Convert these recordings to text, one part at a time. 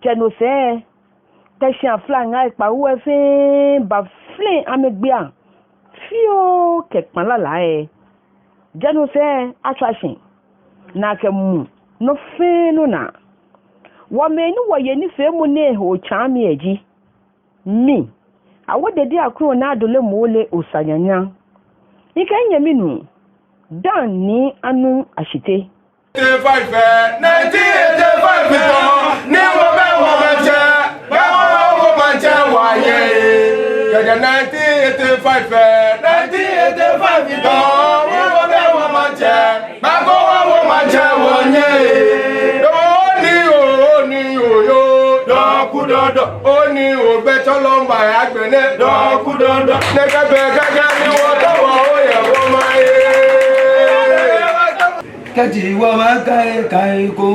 Genocide. Tẹ̀sán fúlàní àìpà wúwẹ́ fín bá flin amẹ́gbẹ́à fíò kẹ̀pọ̀n lálàá ẹ̀ Genocide attraction na kẹ̀mú no fín no na wọ́n mẹ́ni wọ̀nyẹ nífẹ̀ẹ́ mu ní ẹ̀hó ọ̀chàn mi ẹ̀jí mi àwọ̀dẹ̀dẹ̀ àkúrò náà dọ̀lẹ́ mọ́ọ́lẹ̀ ọ̀sànyànyà nǹkan ẹ̀yẹ mi nù dan ní anú àṣìté. 1985 ní wọ́n bẹ́ẹ̀ wọ́n máa jẹ́. Kẹ̀kẹ́ 1985 ìtàn wọ́n bẹ́ẹ̀ wọ́n máa jẹ́ gbàgbọ́ wọ́n máa jẹ́ wọ́n yé ó ní òyò dọ́kúdọ́dọ́ ó ní ògbẹ́ tọ́lọ́mbà àgbẹ̀nẹ́ dọ́kúdọ́dọ́ nẹ́gẹ́gẹ́ gẹ́gẹ́ ní wọ́n tọ́wọ́ ó yẹ wọ́n máa yé. Kẹ́jì wọ́n máa káyé kó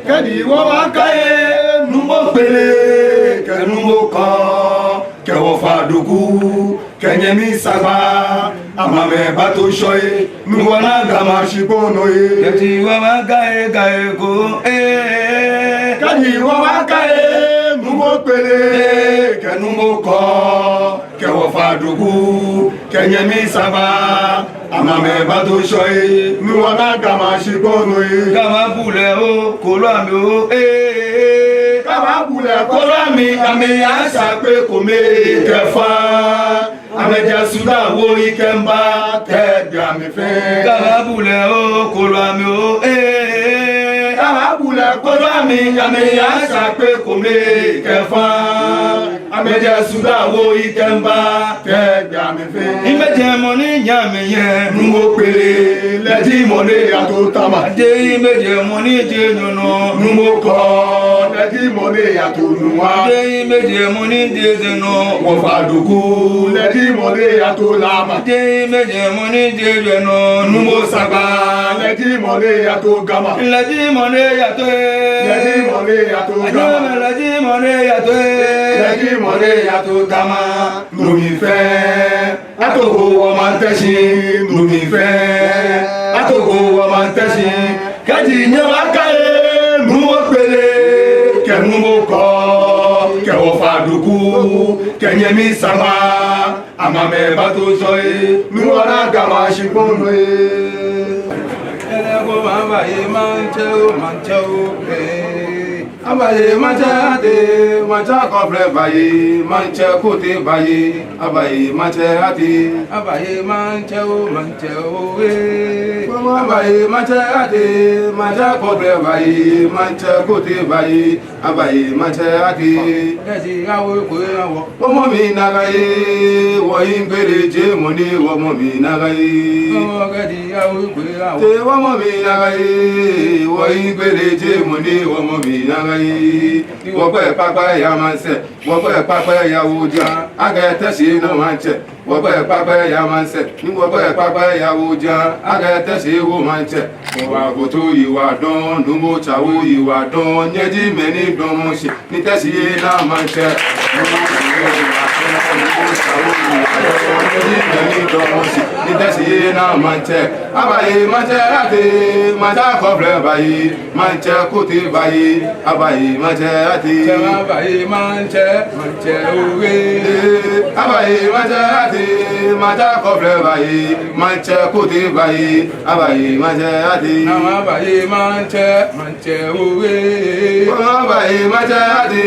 kẹ́jì wọ́n máa káyé numọ́ pélé kẹ́numọ́ kan kẹwọ́ fàdùkú kẹnyẹmí sàgbà àmàmẹ́ bá tó ṣọ́yé nuwọ́ náà gàmà ṣìgbónà yé. Kẹ́jì wọ́n máa káyé kó kẹ́jì wọ́n máa káyé numọ́ pélé kẹ́numọ́ kan kẹwọ́ fàdùkú kẹnyẹmí sàgbà àmàmẹ́ bá tó ṣọ́yé nuwọ́ náà gàmà ṣìgbónà yé. Gàmà bùlẹ̀ ó kò lọ́ àmì ó kama bule kora mi ame asa pe ko me kefa ameja suda wo ikemba te bia mi fe kama bule o kora mi o kama bule kora mi ame asa pe ko me kefa ameja suda wo ikemba te bia mi fe imeje mo ni nya mi yen nuwo pere leti mo le atotama de imeje mo ni je nuno nuwo ko leti mo le atonuwa de imeje mo ni je zeno wo faduku leti mo le atolama de imeje mo ni je zeno nuwo saba leti mo le atogama leti mo le ato leti mo le atogama leti mo le ato leti mo le atogama numi fe atoko wo man teshi numi fe atoko wo man teshi kaji nyawa kae nuwo pele kẹnuwo kọ kẹwọ fàdùkú kẹnyẹmí sàmà àmàmẹ bá tó sọ yé nuwọ náà gàmà ṣìgbónú yé. ẹlẹ́gbọ́n máa ń bàyè máa ń jẹ́ ó abaye máa àdé máa jẹ́ àkọ́fẹ́ bàyè máa ń jẹ́ kóòtè bàyè abaye máa àdé abaye máa ń jẹ́ ó abaye máa àdé máa jẹ́ àkọ́fẹ́ bàyè máa ń jẹ́ kóòtè bàyè abaye máa àdé. kẹ́sì ìyàwó ìkó ìyàwó ọmọ mi nàgà yé wọ̀nyí ń gbèrè jẹ́ mọ́ ní ọmọ mi nàgà yé. kẹ́sì ìyàwó ìkó ìyàwó ọmọ mi nàgà yé wọ̀nyí ń gbèrè jẹ́ mọ́ ní ọmọ mi nàgà yé. wọ́n pẹ́ pápá ẹ̀yà máa ń sẹ̀ wọ́n pẹ́ pápá ẹ̀yà ojú àgẹ́ tẹ̀sí inú máa ń tẹ̀ wọ́n pẹ́ pápá ẹ̀yà máa ń sẹ̀ ní wọ́n pẹ́ pápá ẹ̀yà ojú àgẹ́ tẹ̀sí ìwò máa ń tẹ̀ wọ́n wá kó tó ìwà dán numo tàwó ìwà dán yẹ́dí mẹ́ni dán mọ́ ṣe ní tẹ̀sí náà máa ń tẹ̀ abaye mate ate mata kofre bayi manche kuti bayi abaye mate ate abaye manche owe abaye mate ate mata kofre bayi manche kuti bayi abaye mate ate abaye manche owe abaye mate ate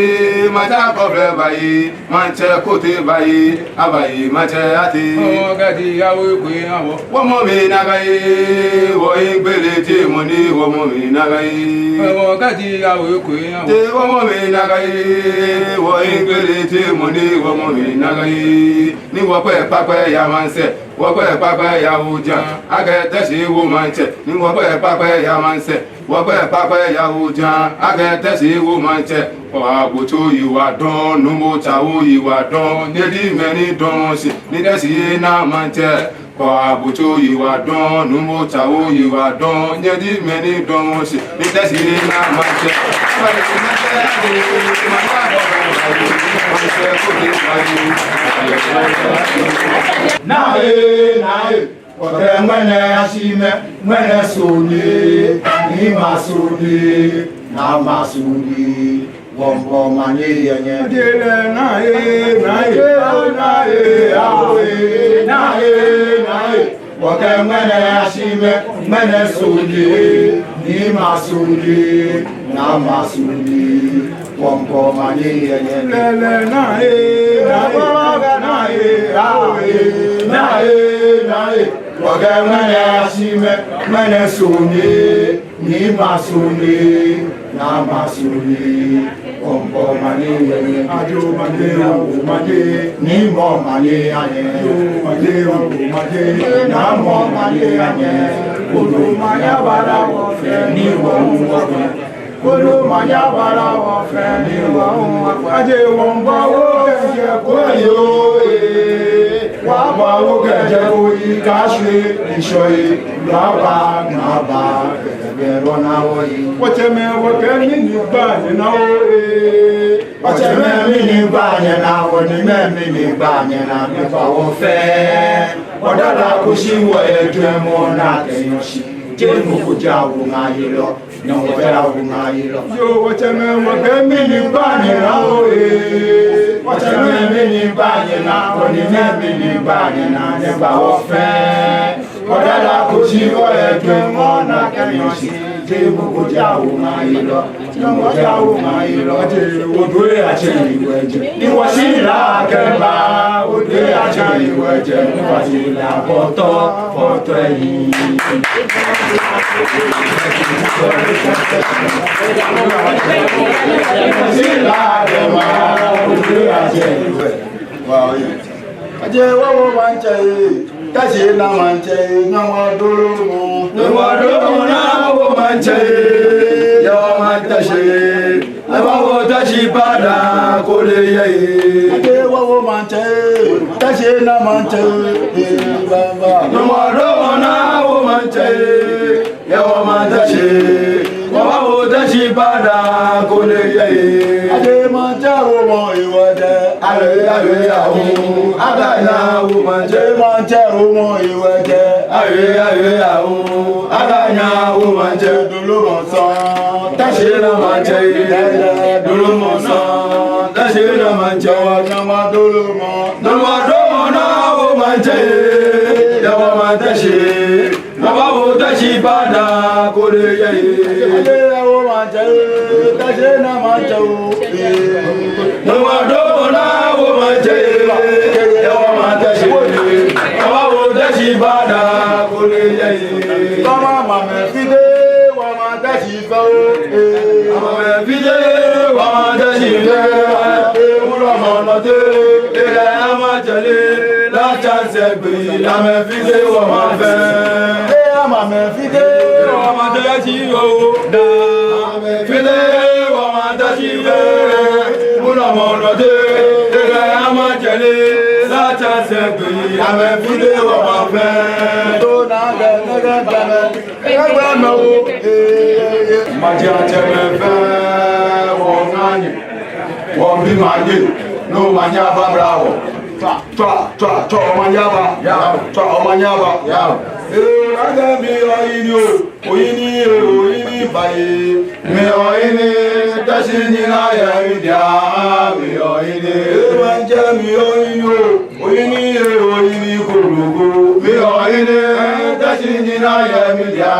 mata kofre bayi manche kuti bayi abaye mate ate ogadi yawo pe awo womo mi nagaye wo igbele ti mo ni womo mi nagaye ogadi yawo pe awo te womo mi nagaye wo igbele ti mo ni womo mi nagaye ni wo pe pape ya man se wo pe pape ya uja age tesi wo man che ni wo pe pape ya man se wo pe pape ya uja age tesi wo man che àbòtó ìwà dán numo tàwó ìwà dán nídí mẹ́ni dán sí ní tẹ́sí náà máa ń tẹ́ kọ àbòtó ìwà dán numo tàwó ìwà dán nídí mẹ́ni dán sí ní tẹ́sí náà máa ń tẹ́ ọ̀tẹ̀ mẹ́nẹ̀ aṣímẹ́ mẹ́nẹ̀ sòní ní màá sòní namasudi wombo manye yenye Dile nae wakemene ashime mene sudi ni masudi namasudi wombo manye yenye Lele nae wakemene ashime mene sudi ni masudi namasudi wombo manye yenye Ajo manye ni mo manye anye na mo manye anye kudu manya bara wo fe ni wo wo kudu manya bara wo fe ni wo wo Aje womba wo keje ko yo wa ba wo keje ko yi ka se isoyi baba na ba be rona wo yi Wacheme wakeni nyumba na o ọ̀tẹ̀ mẹ́rin nígbà yẹn náà wọ́n ní mẹ́rin nígbà yẹn náà nípa wọ́n fẹ́ ọ̀dọ́dà kò sí wọ ẹ̀dùn ẹ̀mọ́ náà kẹyàn sí jẹ́ mú kò jẹ́ àwọn ayé lọ ní wọ́n fẹ́ àwọn ayé lọ. Yo wacheme wakeni nígbà yẹn náà ó ọ̀tẹ̀ mẹ́rin nígbà yẹn náà wọ́n ní mẹ́rin nígbà yẹn náà nípa wọ́n fẹ́ ọ̀dọ́dà kò sí wọ ẹ̀dùn ẹ̀mọ́ náà kẹyàn sí jẹ́ mú kò jẹ́ àwọn ayé lọ ní wọ́n fẹ́ àwọn ayé lọ. Odò àti ìwẹ̀ jẹ́ níwọ̀n sí ìlà kẹba odò àti ìwẹ̀ jẹ́ níwọ̀n sí ìlà pọ̀tọ̀ ẹ̀yìn. Sí ìlà kẹba odò àti ìwẹ̀. Ajẹ́ wọ́wọ́ máa ń jẹ́ tẹ́sí náà máa ń jẹ́ níwọ̀n dúró mú. Níwọ̀n dúró mú náà wọ́n máa ń jẹ́ yọ́ máa ń tẹ̀sí. Ẹwàwó tẹ́ṣì padà kó lè yẹ yìí. Ẹwàwó máa ń tẹ́ tẹ́ṣì náà máa ń tẹ́ bàbá. Nùmọ̀dọ́wọ̀ náà wó máa ń tẹ́ yẹwọ́ máa ń tẹ́ṣì. Ẹwàwó tẹ́ṣì padà kó lè yẹ yìí. Adé máa ń tẹ́ wo mọ ìwọ̀ jẹ́. Àrẹ àwọn àdáyà wo máa ń tẹ́. Máa ń tẹ́ wo mọ ìwọ̀ jẹ́. Àrẹ àwọn àdáyà wo máa ń tẹ́. Dolómọ̀ sàn tẹ́ṣì náà máa ń tẹ́ yìí. Dolomo na, tẹ́ṣe na máa ń jẹ́ wa náwà dolomo. Náwà dolomo náà ó máa ń jẹ́ yẹ́wọ́ máa tẹ́ṣe. Náwà ó tẹ́ṣe padà kó lè yẹ yìí. Adé ẹwọ́ máa jẹ́ tẹ́ṣe náà máa ń jẹ́ o. Náwà dolomo náà ó máa ń jẹ́ yẹ́wọ́ máa tẹ́ṣe. Náwà ó tẹ́ṣe padà kó lè yẹ yìí. Tọ́mọ màmẹ́ fídé wọ́n máa tẹ́ṣe fẹ́ o. Màmẹ́ fídé ilẹ̀ ẹmọ jẹ́lé látàṣẹ́ gbé ìlàmẹ́ fídé wọ́n máa fẹ́. Ẹ àmàmẹ́ fídé wọ́n máa tẹ́ sí o. Dàmẹ́ fídé wọ́n máa tẹ́ sí fẹ́. Múlọ̀mọ̀ lọ́dẹ́ ilẹ̀ ẹmọ jẹ́lé látàṣẹ́ gbé ìlàmẹ́ fídé wọ́n máa fẹ́. Tó náà gẹ̀ẹ́gẹ́ gbẹ̀mẹ́ ẹgbẹ́ mẹ́wó. Màjẹ́ àjẹmẹ́ fẹ́ wọ́n náà yẹn. Wọ́n bí máa yé ní o máa nyába bravo tọ́ ọmọ nyába tọ́ ọmọ nyába. Ẹgbẹ́ mi ọyí ni o, oyin ni oyin ni báyìí. Mi ọyí ni tẹ́sí ní láyé ìdá mi ọyí ni. Ẹgbẹ́ ń jẹ́ mi ọyí ni o, oyin ni oyin ni kòrògbò. Mi ọyí ni tẹ́sí ní láyé ìdá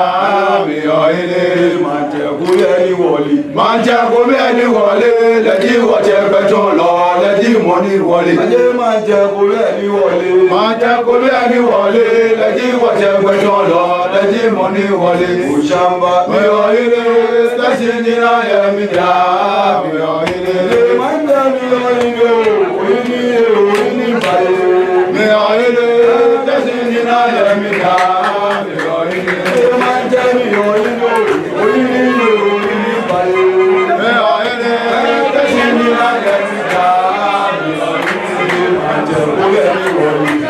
mi ọyí ni. Máa jẹ́ kó lẹ́ni wọlé. Máa jẹ́ kó lẹ́ni wọlé. Lẹ́jí wọ́jẹ́ pẹ́jọ́ lọ, lẹ́jí mọ́ ní wọlé. Ajé máa jẹ́ kó lẹ́ni wọlé. Máa jẹ́ kó lẹ́ni wọlé. Lẹ́jí wọ́jẹ́ pẹ́jọ́ lọ, lẹ́jí mọ́ ní wọlé. Òṣàmbá mi ọ̀ ilé, tẹ́sí ní láyé mi dá mi ọ̀ ilé. Máa ń jẹ́ mi ọ̀ ilé, òyìn ní òyìn ní báyé. Mi ọ̀ ilé, tẹ́sí ní láyé mi dá mi ọ̀ ilé. Máa ń jẹ́ mi ọ̀ ilé, òyìn ní òyìn ní báyé. Mi ọ̀ ilé, tẹ́sí ní láyé mi dá mi ọ̀ ilé.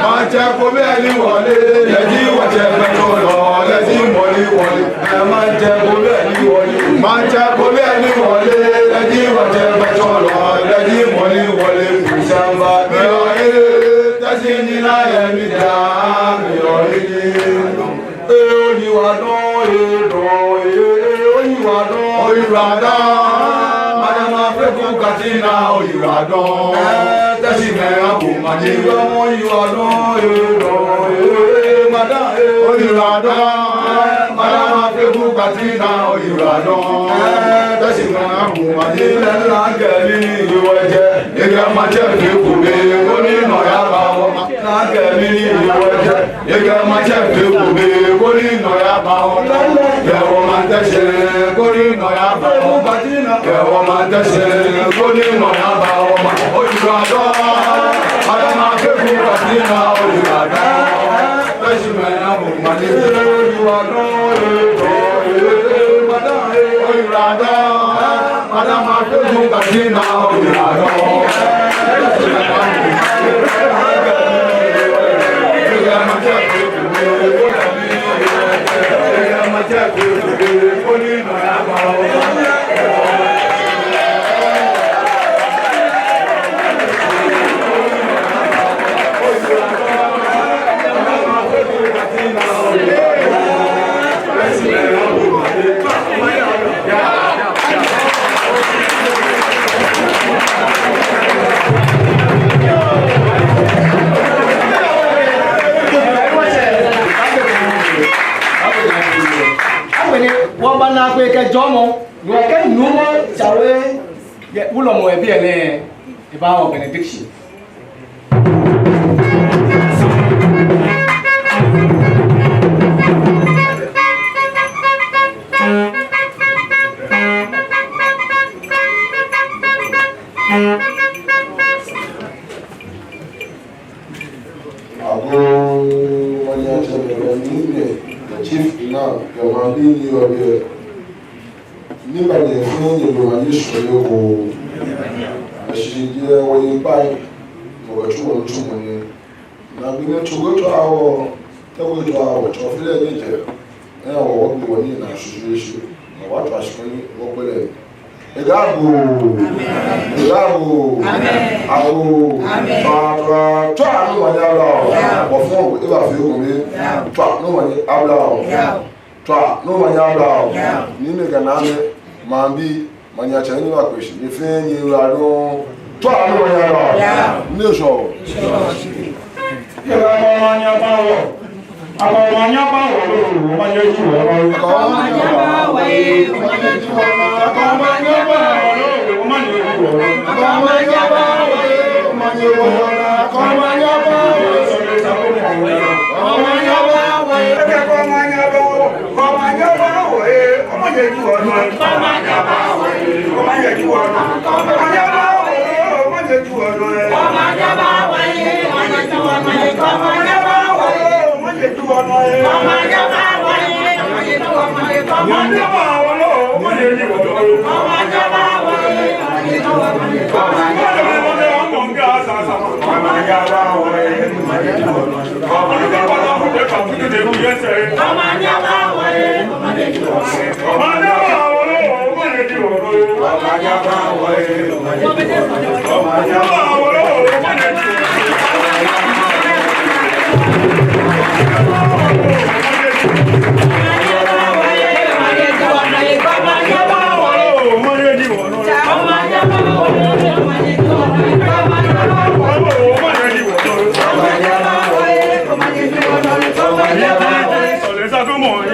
Máa jẹ́ kó bẹ́ẹ̀ ní wọlé. Lẹ́jí wọ́jẹ́ pẹ́jọ́ lọ, lẹ́jí mọ́ ní wọlé. Ẹ máa jẹ́ kó bẹ́ẹ̀ ní wọlé. Máa jẹ́ kó bẹ́ẹ̀ ní wọlé. Lẹ́jí wọ́jẹ́ pẹ́jọ́ lọ, lẹ́jí mọ́ ní wọlé. Kùsàmbá mi ọ̀ ilé, tẹ́sí ní láyé mi dá mi ọ̀ ilé. Oníwà dán, èdò, oníwà dán, oníwà dán. fẹ́kú kàtínà òyìnbádán tẹ́sí mẹ́ra kò má ní lọ́mọ òyìnbádán òyìnbádán madama fẹ́kú kàtínà òyìnbádán tẹ́sí mẹ́ra kò má ní lẹ́la gẹ̀ẹ́lì ìwọ̀ ẹ̀jẹ̀ ìgbà máa jẹ́ fẹ́kú mi kó ní ìnàyà bá wọn lágẹ̀ẹ́lì ìwọ̀ ẹ̀jẹ̀ ìgbà máa jẹ́ fẹ́kú mi kó ní ìnàyà bá wọn yẹ̀wọ̀ máa tẹ̀sẹ̀ kó ní ìnàyà bá wọn yẹ̀wọ̀ máa tẹ̀sẹ̀ kó ní ìnàyà bá wọn òyìnbádán madama fẹ́kú kàtínà òyìnbádán tẹ́sí mẹ́ra kò má ní madama fẹ́kú kàtínà wọ́n bá náà pé kẹjọ́ mọ́ wọ́n kẹ́ nù mọ́ ṣàwé wúlọ̀ mọ́ ẹbí ẹ̀ lẹ́yìn ìbá wọn benediction. nígbà tí fún ìlú ayé sọ̀rọ̀ kò àṣìṣe wọ́n yí báyìí ọ̀rọ̀ tí wọ́n túmọ̀ ní nàbí ní tòkótò àwọ̀ tẹ́kọ̀tò àwọ̀ tí wọ́n fi lẹ́ẹ̀ níjẹ̀ ẹ̀yà wọ́n gbé wọ́n ní ìlànà àṣìṣe èṣù àwọn àtọ̀ àṣìṣe ní wọ́n pẹ́lẹ̀ ìdáàbò àwò bàbá tó àánú wà ní àbúrà ọ̀ fún ìwà fi ogun mi tó àánú wà ní àbúrà ọ̀ twa no manyabla ni me ganame mambi manyacha ni wakweshi ni fenyi urado twa no manyabla ni so ya manyabawo aba manyabawo manyeju manyabawo Come on,